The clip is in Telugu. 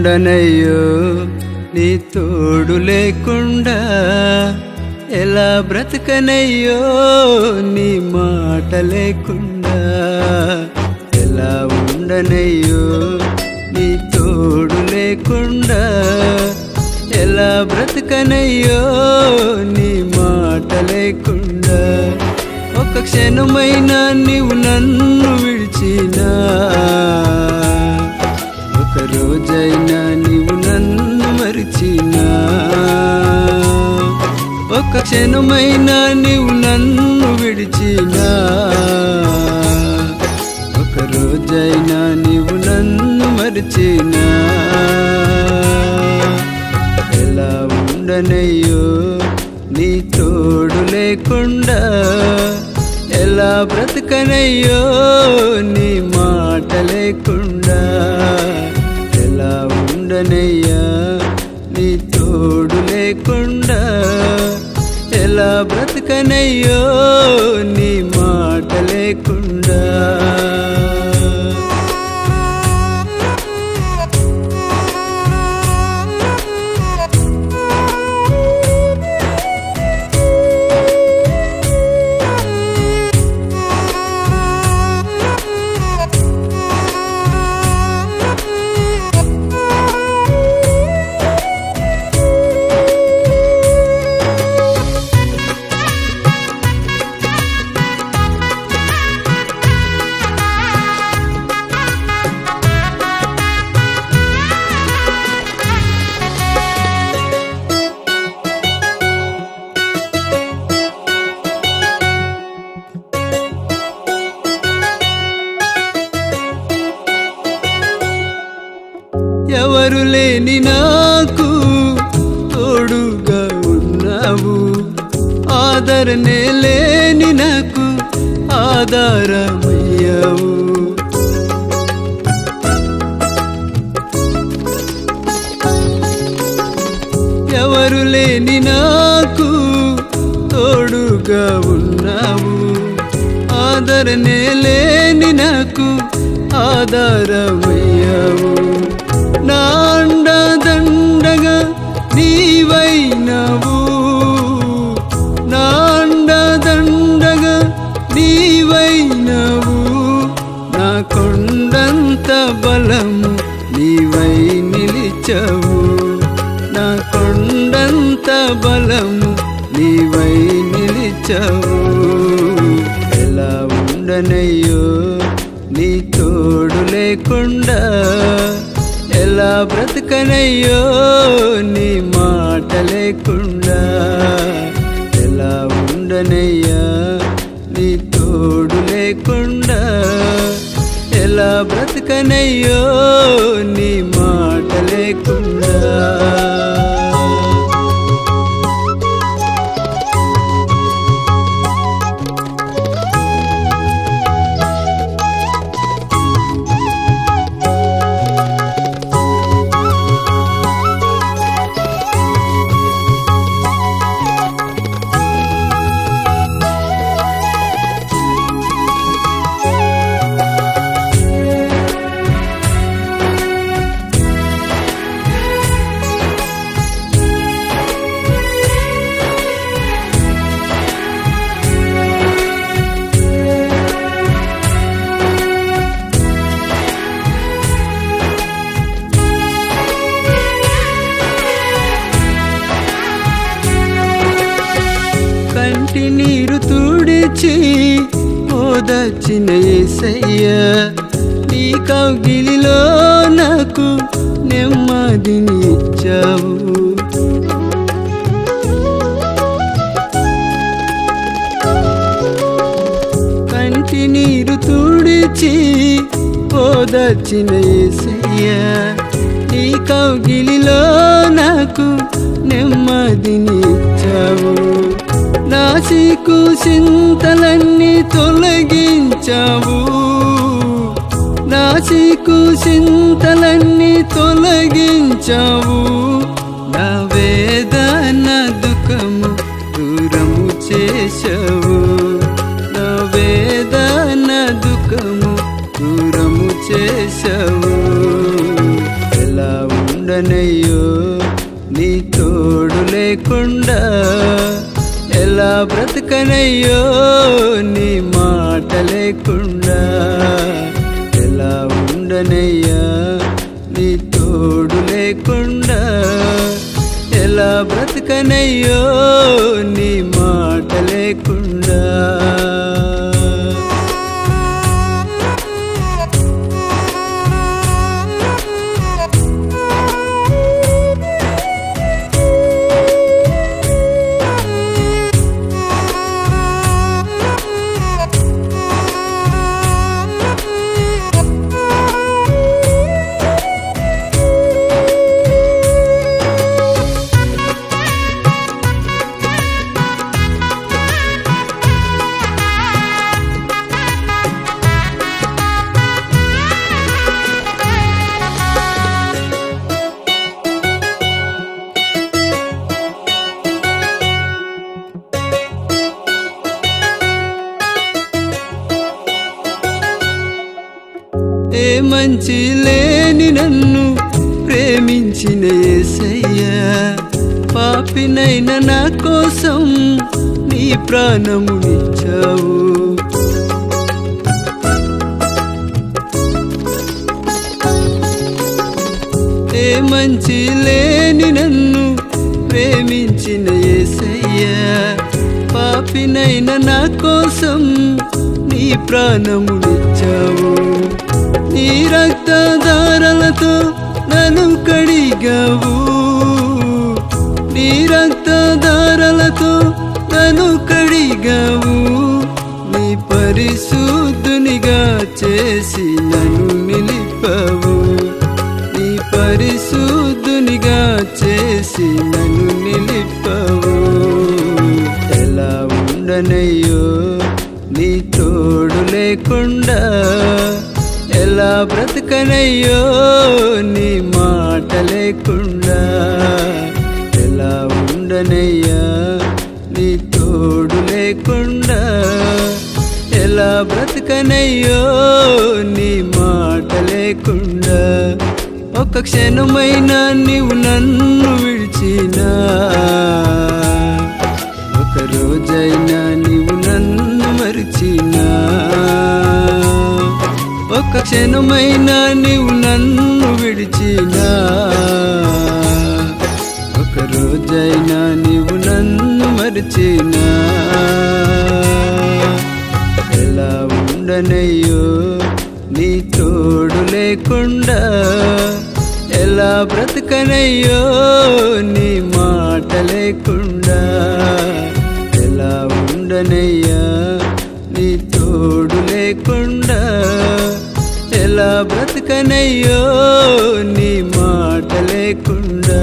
ఉండనయ్యో నీ తోడు లేకుండా, ఎలా బ్రతకనయ్యో నీ మాట లేకుండా. ఎలా ఉండనయ్యో నీ తోడు లేకుండా, ఎలా బ్రతకనయ్యో నీ మాట లేకుండా. ఒక క్షణమైనా నీవు నన్ను విడిచినా, ఒక రోజైనా నీవు నన్ను మరిచినా, ఒక క్షణమైనా నీవు నన్ను విడిచినా, ఒక రోజైనా నీవు నన్ను మరిచినా. ఎలా ఉండనయ్యో నీ తోడు లేకుండా, ఎలా బ్రతకనయ్యో నీ మాట లేకుండా. ఎలా ఉండనయ్యా నీ తోడు లేకుండా, ఎలా బ్రతకనయ్యో నీ మాట లేకుండా. ఎవరు లేని నాకు తోడుగా ఉన్నావు, ఆదరణే లేని నాకు ఆధారమయ్యావు. ఎవరు లేని నాకు తోడుగా ఉన్నావు, ఆదరణే లేని నాకు ఆధారమయ్యావు. నా అండదండగా నీవైనావు, నా అండదండగా నీవైనావు. నా కొండంత బలము నీవై నిలిచావు, నా కొండంత బలము నీవై నిలిచావు. ఎలా ఉండనయ్యో నీ తోడు లేకుండా, ఎలా బ్రతకనయ్యో నీ మాట లేకుండా. ఎలా ఉండనయ్యా నీ తోడు లేకుండా, ఎలా బ్రతకనయ్యో నీ మాట లేకుండా. కంటి నీరు తుడిచి ఓదార్చిన యేసయ్యా, నీ కౌగిలిలో నాకు నెమ్మదిని ఇచ్చావు. కంటి నీరు తుడిచి ఓదార్చిన యేసయ్యా, నీ కౌగిలిలో నాకు నెమ్మదిని ఇచ్చావు. నా సిగ్గు చింతలన్నీ తొలగించావు, నా సిగ్గు చింతలన్నీ తొలగించావు. నా వేదన దుఃఖము దూరము చేశావు, నా వేదన దుఃఖము దూరము చేశావు. ఎలా బ్రతకనయ్యో నీ మాట లేకుండా, ఎలా ఉండనయ్యా నీ తోడు లేకుండా, ఎలా బ్రతకనయ్యో నీ మాట లేకుండా. ఏ మంచి లేని నన్ను ప్రేమించిన యేసయ్యా, పాపినైన నా కోసం నీ ప్రాణమునిచ్చావు. ఏ మంచి లేని నన్ను ప్రేమించిన యేసయ్యా, పాపినైన నా కోసం నీ ప్రాణమునిచ్చావు. నీ రక్తధారలతో నన్ను కడిగావు, నీ రక్తధారలతో నన్ను కడిగావు. నీ పరిశుద్ధునిగా చేసి నన్ను నిలిపావు, నీ పరిశుద్ధునిగా చేసి నన్ను నిలిపావు. ఎలా ఉండనయ్యో నీ తోడు లేకుండా, ఎలా బ్రతకనయ్యో నీ మాట లేకుండా, ఎలా ఉండనయ్యా నీ తోడు లేకుండా, ఎలా బ్రతకనయ్యో నీ మాట లేకుండా. ఒక క్షణమైనా నీవు నన్ను విడిచినా, ఒక రోజైనా నీవు నన్ను మరిచినా, ఒక క్షణమైనా నీవు నన్ను విడిచినా, ఒక రోజైనా నీవు నన్ను మరిచినా, ఎలా ఉండనయ్యో నీ తోడు లేకుండా, ఎలా బ్రతకనయ్యో నీ మాట లేకుండా, ఎలా ఉండనయ్యా నీ తోడు లేకుండా, ఎలా బ్రతకనయ్యో నీ మాట లేకుండా.